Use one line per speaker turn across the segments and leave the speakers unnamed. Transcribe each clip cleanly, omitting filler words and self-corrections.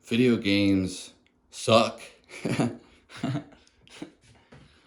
Video games suck.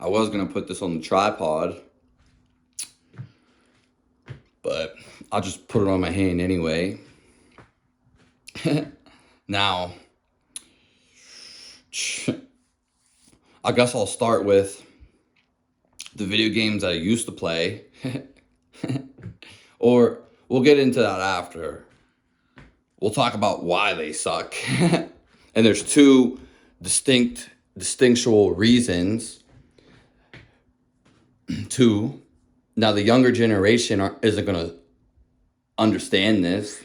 I was gonna put this on the tripod, but I'll just put it on my hand anyway. Now, I guess I'll start with the video games I used to play. Or we'll get into that after. We'll talk about why they suck. And there's two distinctual reasons. Two. Now, the younger generation isn't going to understand this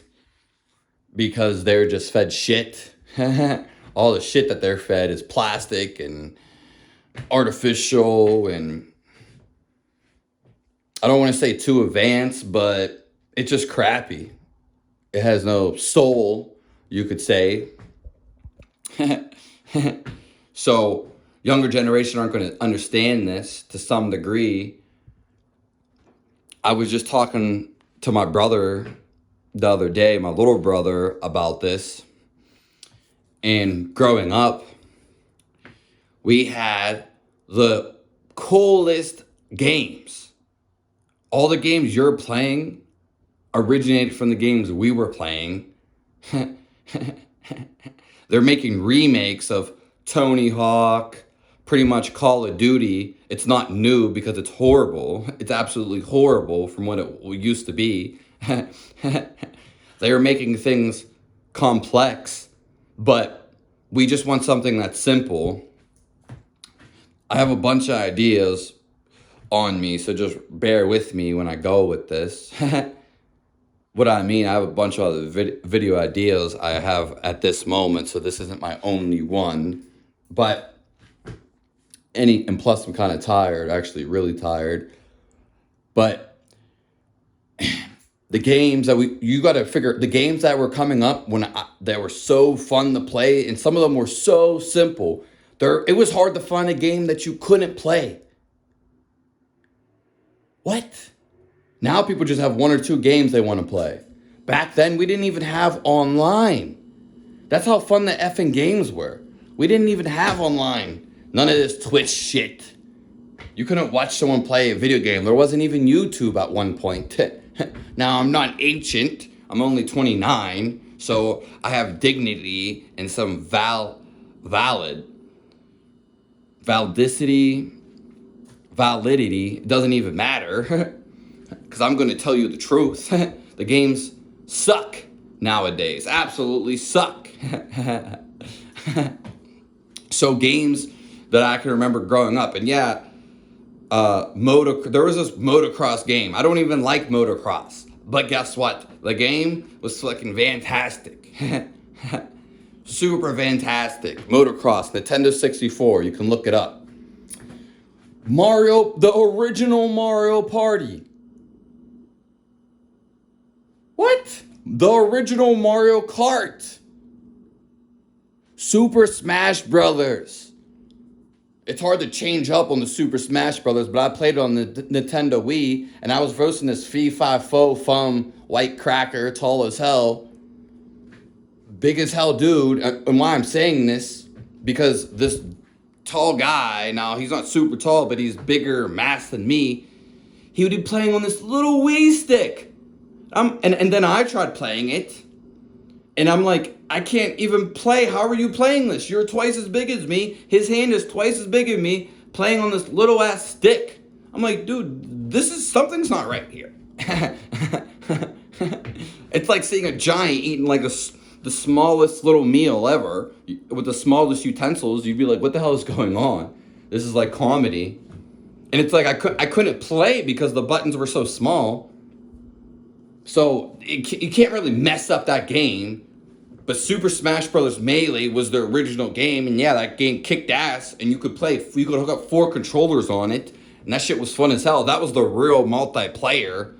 because they're just fed shit. All the shit that they're fed is plastic and artificial, and I don't want to say too advanced, but it's just crappy. It has no soul, you could say. So, younger generation aren't going to understand this to some degree. I was just talking to my brother the other day, my little brother, about this. And growing up, we had the coolest games. All the games you're playing originated from the games we were playing. They're making remakes of Tony Hawk, pretty much Call of Duty. It's not new because it's horrible. It's absolutely horrible from what it used to be. They are making things complex, but we just want something that's simple. I have a bunch of ideas on me, so just bear with me when I go with this. What I mean, I have a bunch of other video ideas I have at this moment, so this isn't my only one. But and plus I'm kind of tired, actually really tired. But the games that you got to figure, the games that were coming up that were so fun to play, and some of them were so simple. It was hard to find a game that you couldn't play. What? Now people just have one or two games they want to play. Back then, we didn't even have online. That's how fun the effing games were. We didn't even have online. None of this Twitch shit. You couldn't watch someone play a video game. There wasn't even YouTube at one point. Now, I'm not ancient. I'm only 29. So I have dignity and some validity. It doesn't even matter. Because I'm going to tell you the truth. The games suck nowadays. Absolutely suck. So games that I can remember growing up. And yeah, there was this motocross game. I don't even like motocross. But guess what? The game was fucking fantastic. Super fantastic. Motocross, Nintendo 64. You can look it up. Mario, the original Mario Party. What? The original Mario Kart. Super Smash Brothers. It's hard to change up on the Super Smash Brothers, but I played it on the Nintendo Wii, and I was roasting this fee-fi-fo fum white cracker, tall as hell, big as hell dude. And why I'm saying this, because this tall guy, now he's not super tall, but he's bigger mass than me, he would be playing on this little Wii stick. And then I tried playing it, and I'm like, I can't even play. How are you playing this? You're twice as big as me. His hand is twice as big as me, playing on this little ass stick. I'm like, dude, something's not right here. It's like seeing a giant eating like the smallest little meal ever with the smallest utensils. You'd be like, what the hell is going on? This is like comedy. And it's like I couldn't play because the buttons were so small. So you can't really mess up that game. But Super Smash Bros. Melee was the original game, and yeah, that game kicked ass, and you could hook up 4 controllers on it, and that shit was fun as hell. That was the real multiplayer.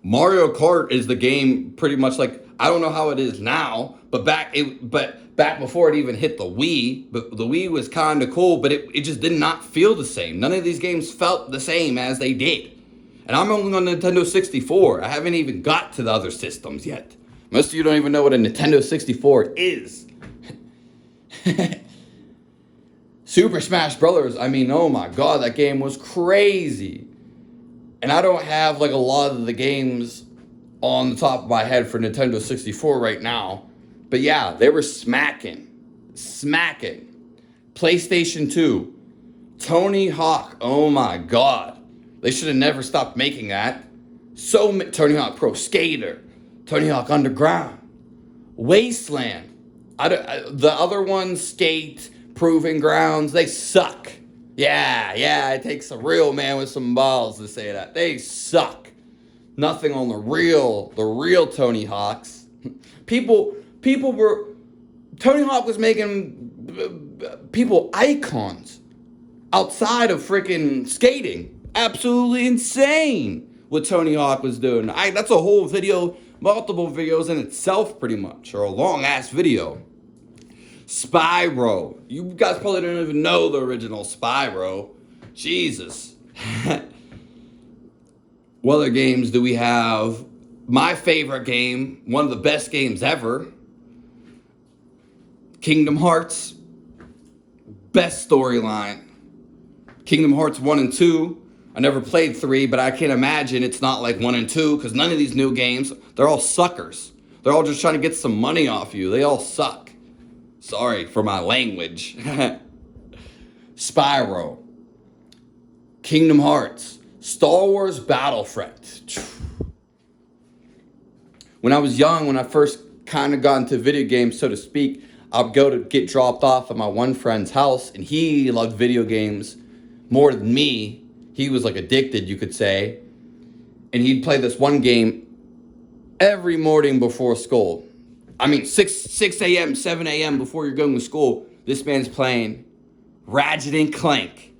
Mario Kart is the game pretty much like, I don't know how it is now, but back before it even hit the Wii, but the Wii was kind of cool, but it just did not feel the same. None of these games felt the same as they did. And I'm only on Nintendo 64. I haven't even got to the other systems yet. Most of you don't even know what a Nintendo 64 is. Super Smash Brothers, I mean, oh my god, that game was crazy. And I don't have like a lot of the games on the top of my head for Nintendo 64 right now. But yeah, they were smacking. PlayStation 2, Tony Hawk, oh my god. They should have never stopped making that. Tony Hawk Pro Skater, Tony Hawk Underground, Wasteland. The other ones, Skate, Proving Grounds, they suck. Yeah, it takes a real man with some balls to say that. They suck. Nothing on the real Tony Hawks. Tony Hawk was making people icons outside of freaking skating. Absolutely insane what Tony Hawk was doing. That's a whole video, multiple videos in itself pretty much, or a long ass video. Spyro. You guys probably don't even know the original Spyro. Jesus. What other games do we have? My favorite game, one of the best games ever, Kingdom Hearts. Best storyline. Kingdom Hearts 1 and 2. I never played 3, but I can't imagine it's not like 1 and 2, because none of these new games, they're all suckers. They're all just trying to get some money off you. They all suck. Sorry for my language. Spyro. Kingdom Hearts. Star Wars Battlefront. When I was young, when I first kind of got into video games, so to speak, I'd go to get dropped off at my one friend's house, and he loved video games more than me. He was like addicted, you could say. And he'd play this one game every morning before school. I mean, 6 a.m., 7 a.m. before you're going to school, this man's playing Ratchet and Clank.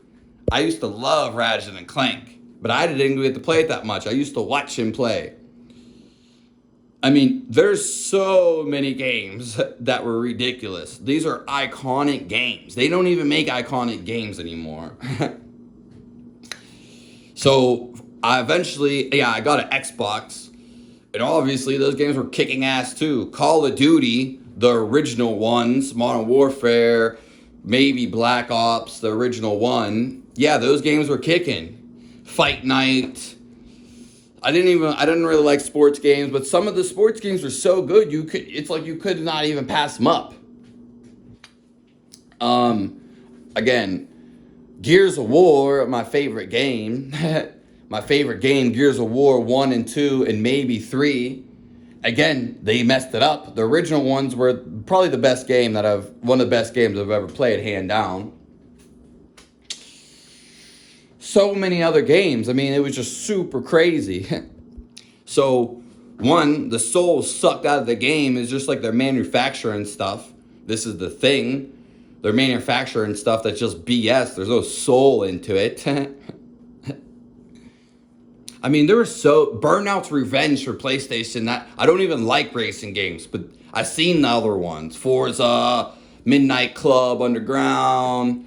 I used to love Ratchet and Clank, but I didn't get to play it that much. I used to watch him play. I mean, there's so many games that were ridiculous. These are iconic games. They don't even make iconic games anymore. So I got an Xbox. And obviously those games were kicking ass too. Call of Duty, the original ones, Modern Warfare, maybe Black Ops, the original one. Yeah, those games were kicking. Fight Night. I didn't really like sports games, but some of the sports games were so good it's like you could not even pass them up. Again, Gears of War, my favorite game. My favorite game, Gears of War 1 and 2 and maybe 3. Again, they messed it up. The original ones were probably one of the best games I've ever played, hand down. So many other games. I mean, it was just super crazy. So, one, the soul sucked out of the game is just like they're manufacturing stuff. This is the thing. They're manufacturing stuff that's just BS. There's no soul into it. I mean, there was Burnout's Revenge for PlayStation. That I don't even like racing games, but I've seen the other ones. Forza, Midnight Club, Underground.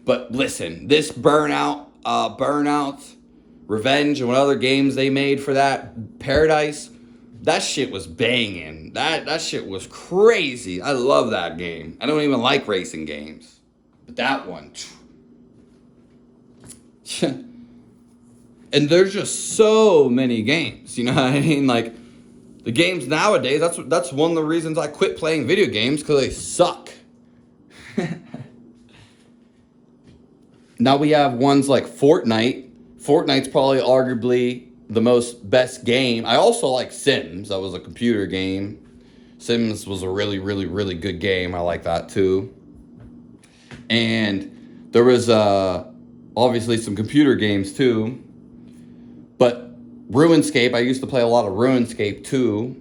But listen, this Burnout, Revenge, and what other games they made for that, Paradise, that shit was banging. That shit was crazy. I love that game. I don't even like racing games. But that one. And there's just so many games, you know what I mean? Like, the games nowadays, that's one of the reasons I quit playing video games, because they suck. Now we have ones like Fortnite. Fortnite's probably arguably the best game. I also like Sims. That was a computer game. Sims was a really, really, really good game. I like that too. And there was obviously some computer games too. But RuneScape, I used to play a lot of RuneScape too.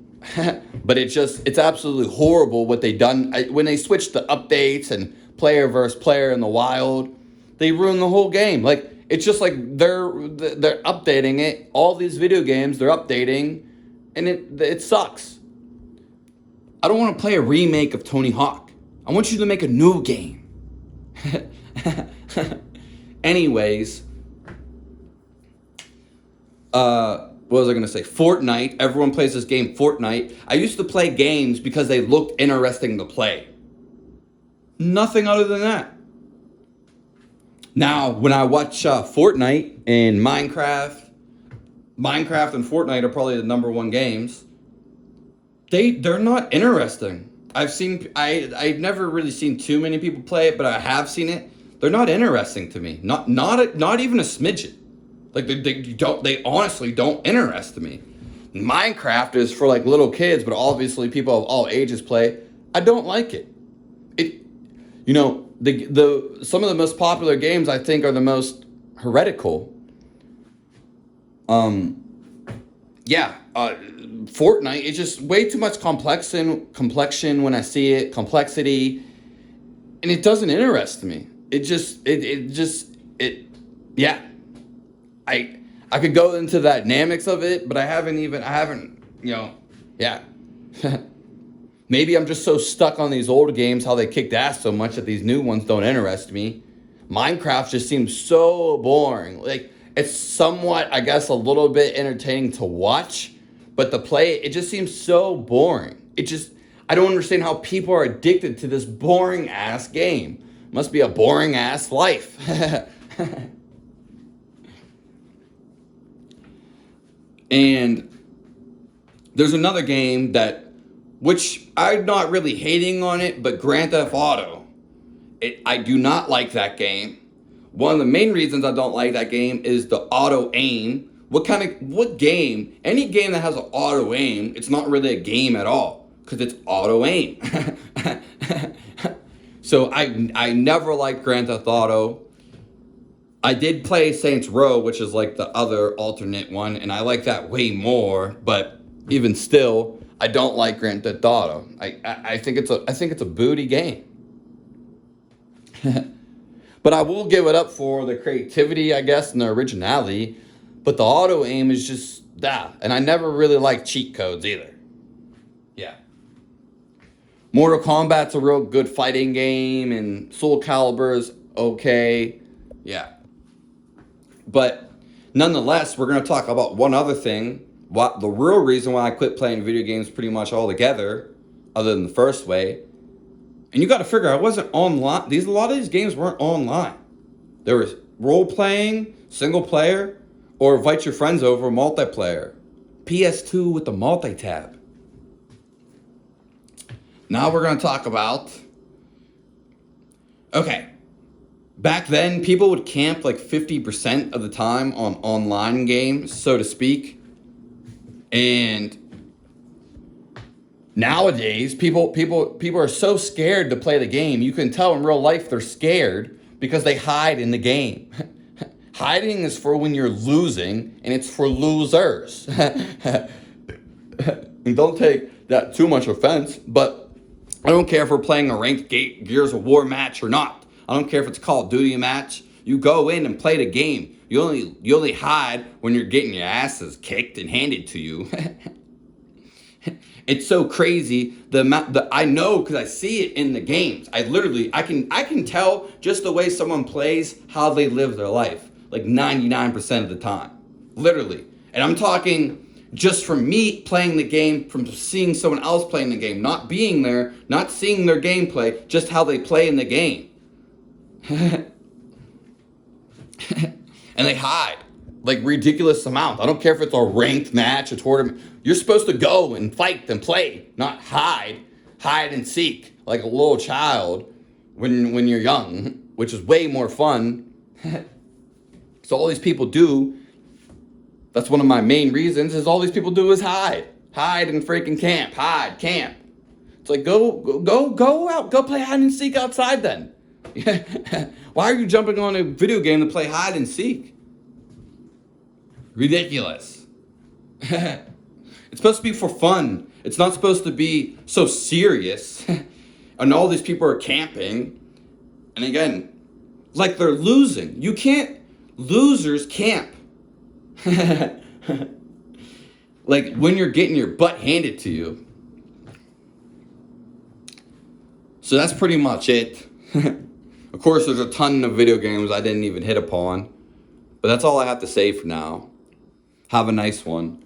But it's absolutely horrible what they done. When they switched the updates and player versus player in the wild, they ruined the whole game. Like, it's just like they're updating it. All these video games, they're updating, and it sucks. I don't want to play a remake of Tony Hawk. I want you to make a new game. Anyways, what what was I going to say? Fortnite. Everyone plays this game, Fortnite. I used to play games because they looked interesting to play. Nothing other than that. Now, when I watch Fortnite and Minecraft and Fortnite are probably the number one games. They're not interesting. I've never really seen too many people play it, but I have seen it. They're not interesting to me. Not even a smidgen. Like they honestly don't interest me. Minecraft is for like little kids, but obviously people of all ages play. I don't like it. The some of the most popular games I think are the most heretical. Fortnite is just way too much complexion when I see it, complexity, and it doesn't interest me. I could go into the dynamics of it, but I haven't, Maybe I'm just so stuck on these old games, how they kicked ass so much that these new ones don't interest me. Minecraft just seems so boring. Like, it's somewhat, I guess, a little bit entertaining to watch, but to play it just seems so boring. I don't understand how people are addicted to this boring ass game. Must be a boring ass life. And there's another game which I'm not really hating on it, but Grand Theft Auto. I do not like that game. One of the main reasons I don't like that game is the auto aim. What game? Any game that has an auto aim, it's not really a game at all, because it's auto aim. So I never liked Grand Theft Auto. I did play Saints Row, which is like the other alternate one, and I like that way more, but even still, I don't like Grand Theft Auto. I think it's a booty game. But I will give it up for the creativity, I guess, and the originality. But the auto aim is just that. And I never really liked cheat codes either. Yeah. Mortal Kombat's a real good fighting game, and Soul Calibur's okay. Yeah. But nonetheless, we're going to talk about one other thing. The real reason why I quit playing video games pretty much altogether, other than the first way. And you got to figure, I wasn't online. A lot of these games weren't online. There was role-playing, single-player, or invite your friends over, multiplayer. PS2 with the multi-tab. Now we're going to talk about... Okay. Back then, people would camp like 50% of the time on online games, so to speak. And... nowadays, people are so scared to play the game. You can tell in real life they're scared because they hide in the game. Hiding is for when you're losing, and it's for losers. And don't take that too much offense, but I don't care if we're playing a ranked Gears of War match or not. I don't care if it's Call of Duty match. You go in and play the game. You only hide when you're getting your asses kicked and handed to you. It's so crazy. I know because I see it in the games. I can tell just the way someone plays how they live their life. Like 99% of the time. Literally. And I'm talking just from me playing the game, from seeing someone else playing the game, not being there, not seeing their gameplay, just how they play in the game. And they hide. Like ridiculous amount. I don't care if it's a ranked match, a tournament. You're supposed to go and fight and play, not hide and seek like a little child when you're young, which is way more fun. So all these people do, that's one of my main reasons, is all these people do is hide and freaking camp, camp. It's like go out, go play hide and seek outside then. Why are you jumping on a video game to play hide and seek? Ridiculous. It's supposed to be for fun. It's not supposed to be so serious. And all these people are camping. And again, like they're losing. Losers camp. Like when you're getting your butt handed to you. So that's pretty much it. Of course, there's a ton of video games I didn't even hit upon. But that's all I have to say for now. Have a nice one.